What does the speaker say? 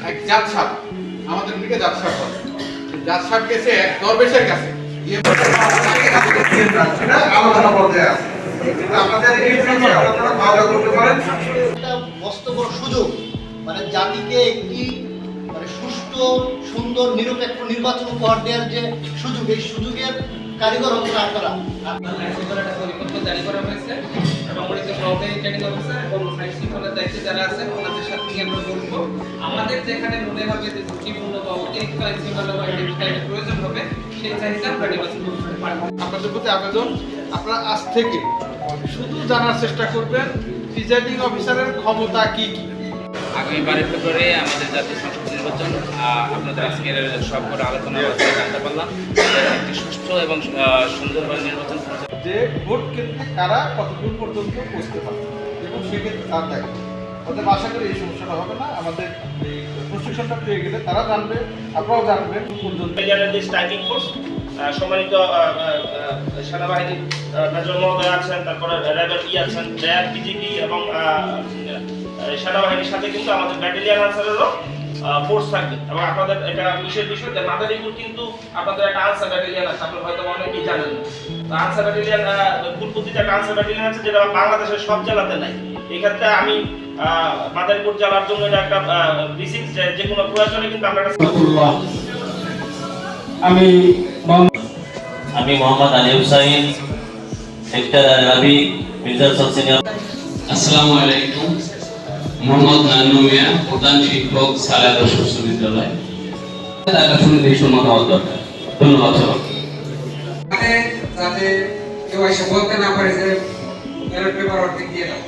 এক জাত সাপ, আমাদের দিকে জাত সাপ বলে। জাত সাপ গেছে এক দরবেশের কাছে গিয়ে আলোচনা পর্যায়ে আছে। আপনাদের এই বিষয়ে আপনারা ভালো করতে পারেন। একটা মস্ত বড় সুযোগ, মানে জাতিকে একটি মানে সুষ্ঠু সুন্দর নিরপেক্ষ নির্বাচন উপহার দেওয়ার যে সুযোগ, এই সুযোগের কারিগর হচ্ছেন আপনারা। একটা পরিপত্র জারি করা হয়েছে। সম্মানিত সহকারী রিটার্নিং অফিসার এবং সাইট শৃঙ্খলার দায়িত্বে যারা আছে ওনাদের সাথে নিয়ে আমরা বলবো আমাদের যেখানে মনে হবে যে ত্রুটিপূর্ণ বা অতিরিক্ত আইন শৃঙ্খলা বা আইডেন্টিফাইডের প্রয়োজন হবে সেই চাহিদা আমরা নির্বাচন করতে পারবো। আপনাদের প্রতি আবেদন, আপনারা আজ থেকে শুধু জানার চেষ্টা করবেন প্রিজাইডিং অফিসারের ক্ষমতা কি কি। আগামী 12 ফেব্রুয়ারি আমাদের জাতীয় সংসদ নির্বাচন, আপনাদের আজকের সবগুলো আলোচনা জানতে পারলাম একটি সুষ্ঠু এবং সুন্দরভাবে নির্বাচন যে ভোট কেন্দ্রে কারা কতদূর পর্যন্ত পৌঁছতে পারে এবং সেক্ষেত্রে তার দায়িত্ব। অতএব আশা করি এই সমস্যাটা হবে না। আমাদের এই প্রশিক্ষণটা পেয়ে গেলে তারা জানবে, আপনারাও জানবেন পর্যন্ত। স্ট্রাইকিং ফোর্স সম্মানিত সেনাবাহিনীর মেজর মহোদয় আছেন, তারপরে র্যাবের আছেন, র্যাব, বিজিবি এবং সেনাবাহিনীর সাথে কিন্তু আমাদের ব্যাটালিয়ান আনসারেরও ফোর্স থাকবে। এবং আপনাদের এটা বিশেষ বিষয় যে মাদারীপুর কিন্তু আপনাদের একটা আনসার ব্যাটালিয়ান আছে, আপনারা হয়তো অনেকেই জানেন। তো আনসার ব্যাটালিয়ান ফুলপুতিতে একটা আনসার ব্যাটালিয়ান আছে যেটা বাংলাদেশের সব জেলাতে নাই। এই ক্ষেত্রে আমি মাদারীপুর জেলার জন্য এটা একটা বিশেষ যে কোনো প্রয়োজনে কিন্তু আমরা আমি মোহাম্মদ আলী হুসাইন, হেক্টর রাবি, মির্জা সিনিয়র। আসসালামু আলাইকুম। মোহাম্মদ নান্নু মিয়া, প্রধান শিক্ষক, সালেহ আদর্শ উচ্চ বিদ্যালয়। তারা শুনে দেখি মতামত দরকার। ধন্যবাদ সবাইকে। যাতে কেউ এসে বলতে না পারে যে ব্যালট পেপার অর্ধেক দিয়ে দাও।